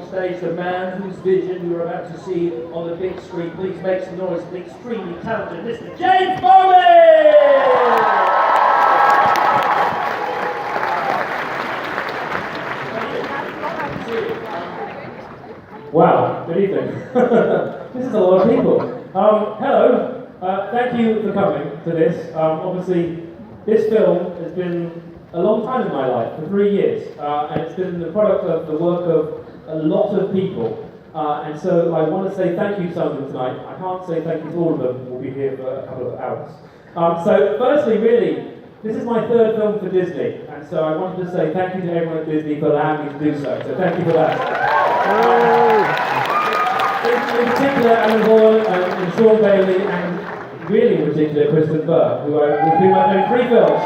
on stage the man whose vision you're about to see on the big screen. Please make some noise for the extremely talented Mr. James Bowley! Wow, good evening. This is a lot of people. Hello, thank you for coming to this. Obviously, this film has been a long time in my life, for 3 years, and it's been the product of the work of a lot of people. And so I want to say thank you to some of them tonight. I can't say thank you to all of them, we'll be here for a couple of hours. So firstly, really, this is my third film for Disney, and so I wanted to say thank you to everyone at Disney for allowing me to do so thank you for that. In particular, Alan Vaughan and Sean Bailey, and really in particular, Kristen Burr, with whom I've done 3 films.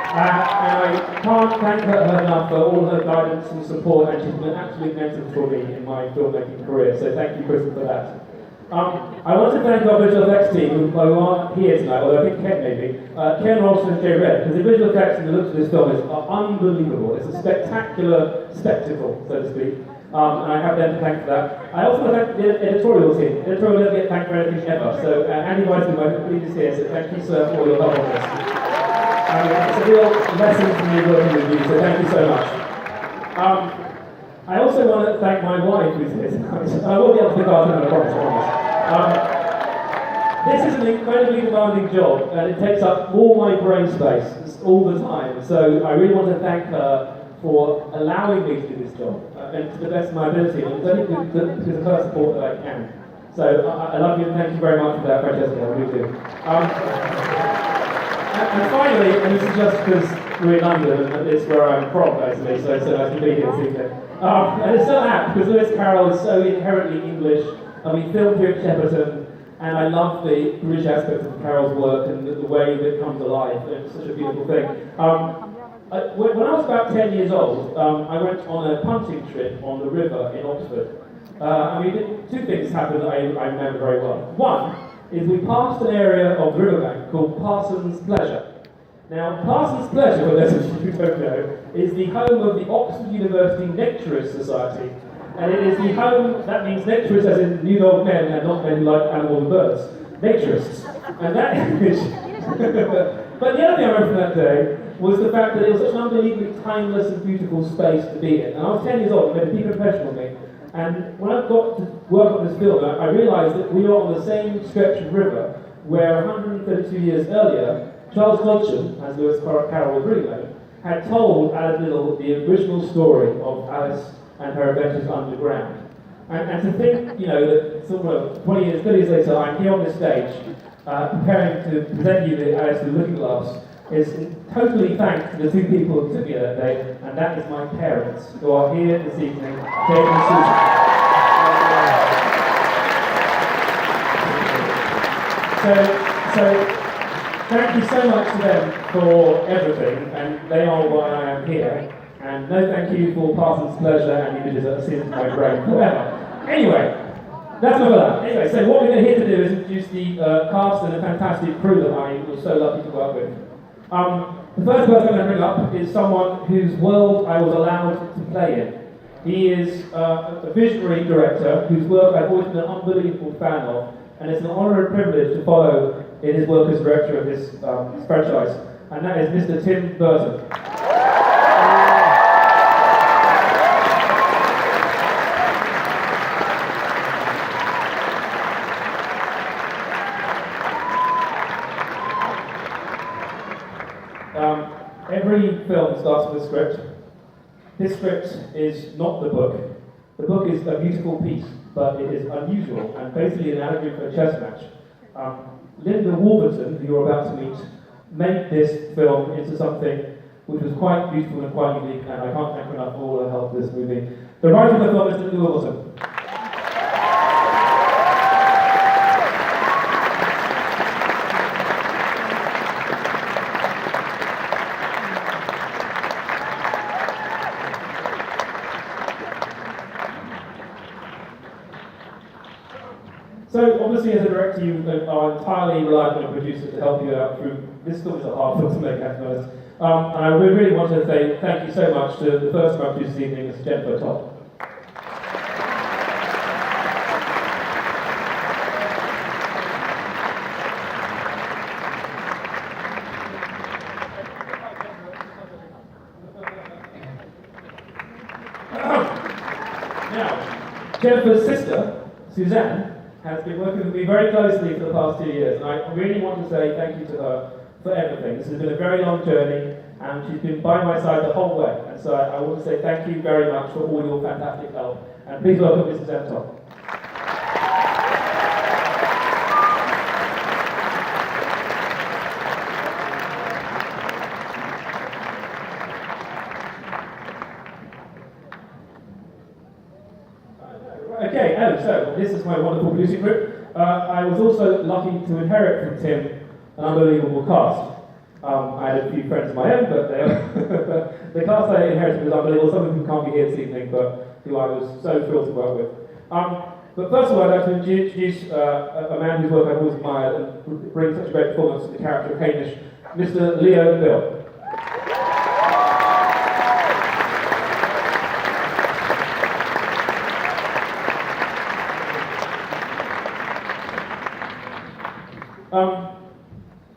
And I can't thank her enough for all her guidance and support, and she's been an absolute mentor for me in my filmmaking career, so thank you, Kristen, for that. I want to thank our visual effects team who aren't here tonight, although I think Ken may be. Ken Robson and Jay Red, because the visual effects and the looks of this film are unbelievable. It's a spectacular spectacle, so to speak. And I have them to thank for that. I also want to thank the editorial team. Editorial never get thanked for anything ever. So Andy Weissman, my colleague, is here, so thank you, sir, for all your help on this. It's a real lesson for me working with you, so thank you so much. I also want to thank my wife who's here tonight. I will be able to pick out another promise, I promise. This is an incredibly demanding job, and it takes up all my brain space all the time. So I really want to thank her for allowing me to do this job, and to the best of my ability, and it's only to the first support that I can. So I love you and thank you very much for that, Francesca, I really do. And finally, and this is just because we're in London, and it's where I'm from, basically, so it's so nice to be here this evening. And it's so apt, because Lewis Carroll is so inherently English, and we filmed here at Shepperton, and I love the British aspect of Carroll's work and the way that it comes alive, and it's such a beautiful thing. When I was about 10 years old, I went on a punting trip on the river in Oxford. And 2 things happened that I remember very well. One is we passed an area of the riverbank called Parsons Pleasure. Now, Parsons Pleasure, for those of you who don't know, is the home of the Oxford University Nectarist Society. And it is the home, that means nectarists as in nude old men and not men who like animals and birds. Nectarists. And that image... But the other thing I remember from that day was the fact that it was such an unbelievably timeless and beautiful space to be in. And I was 10 years old, it made a deep impression on me. And when I got to work on this film, I realised that we are on the same stretch of river where 132 years earlier, Charles Godcham, as Lewis Carroll was really known, had told Alice Little the original story of Alice and her adventures underground. And to think, that sort of 20 years, 30 years later, I'm here on this stage, preparing to present you the Alice with Looking Glass, is totally thanks to the 2 people who took me that day, and that is my parents, who are here this evening, Dave and Susan. So thank you so much to them for everything, and they are why I am here. And no thank you for Parsons Pleasure and images that are seen in my brain forever. Anyway, that's enough of that. Anyway, so what we're here to do is introduce the cast and the fantastic crew that I was so lucky to work with. The first person I'm going to bring up is someone whose world I was allowed to play in. He is a visionary director whose work I've always been an unbelievable fan of, and it's an honour and privilege to follow in his work as director of this franchise, and that is Mr. Tim Burton. Every film starts with a script. This script is not the book. The book is a beautiful piece, but it is unusual and basically an allegory for a chess match. Linda Wolverton, who you're about to meet, made this film into something which was quite beautiful and quite unique, and I can't thank her enough for all her help with this movie. The writer of the film is Linda Wolverton. So obviously as a director you are entirely reliant on a producer to help you out through, this film is a hard film to make, I suppose. And we really want to say thank you so much to the first one this evening, Mr. Jennifer Todd. Jennifer's sister, Suzanne, has been working with me very closely for the past 2 years, and I really want to say thank you to her for everything. This has been a very long journey, and she's been by my side the whole way, and so I want to say thank you very much for all your fantastic help, and please welcome Mrs. Anton. Okay, so this is my wonderful producing group. I was also lucky to inherit from Tim an unbelievable cast. I had a few friends of my own, but the cast I inherited was unbelievable. Some of them can't be here this evening, but who I was so thrilled to work with. But first of all, I'd like to introduce a man whose work I've always admired and brings such a great performance to the character of Hamish, Mr. Leo Bill.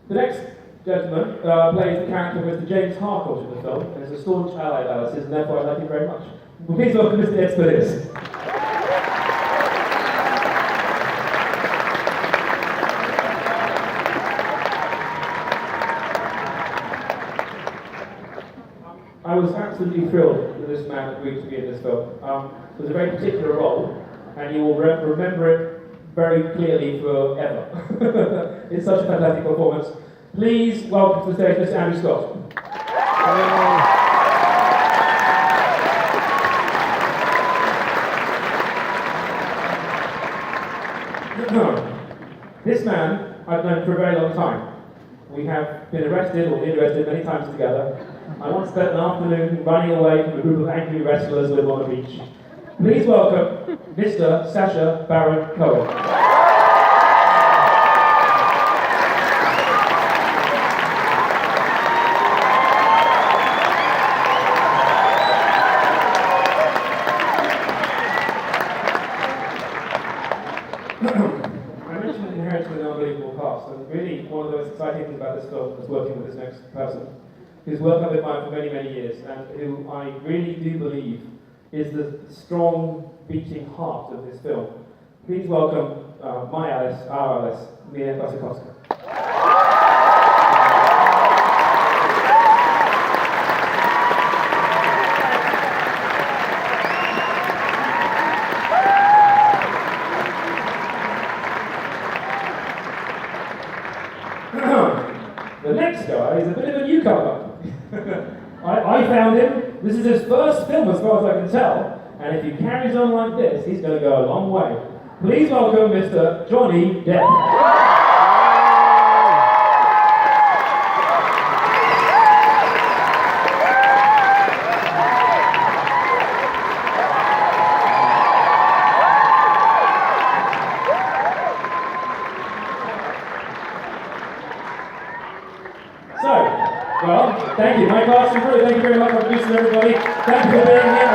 The next gentleman plays the character of Mr. James Harcourt in the film, and is a staunch ally of Alice's, and therefore I like him very much. Well, please welcome Mr. Ed Spillis. I was absolutely thrilled that this man agreed to be in this film. It was a very particular role, and you will remember it very clearly forever. It's such a fantastic performance. Please welcome to the stage Mr. Andrew Scott. This man I've known for a very long time. We have been arrested or interested many times together. I once spent an afternoon running away from a group of angry wrestlers who live on a beach. Please welcome Mr. Sacha Baron Cohen. I mentioned inheriting an unbelievable cast, and really one of the most exciting things about this film is working with this next person, whose work I've admired for many, many years, and who I really do believe is the strong, beating heart of this film. Please welcome my Alice, our Alice, Mia Wasikowska. The next guy is a bit of a newcomer. I found him. This is his first film as far as I can tell, and if he carries on like this, he's going to go a long way. Please welcome Mr. Johnny Depp. Well, thank you. My class is through. Thank you very much for producing everybody. Thank you for being here.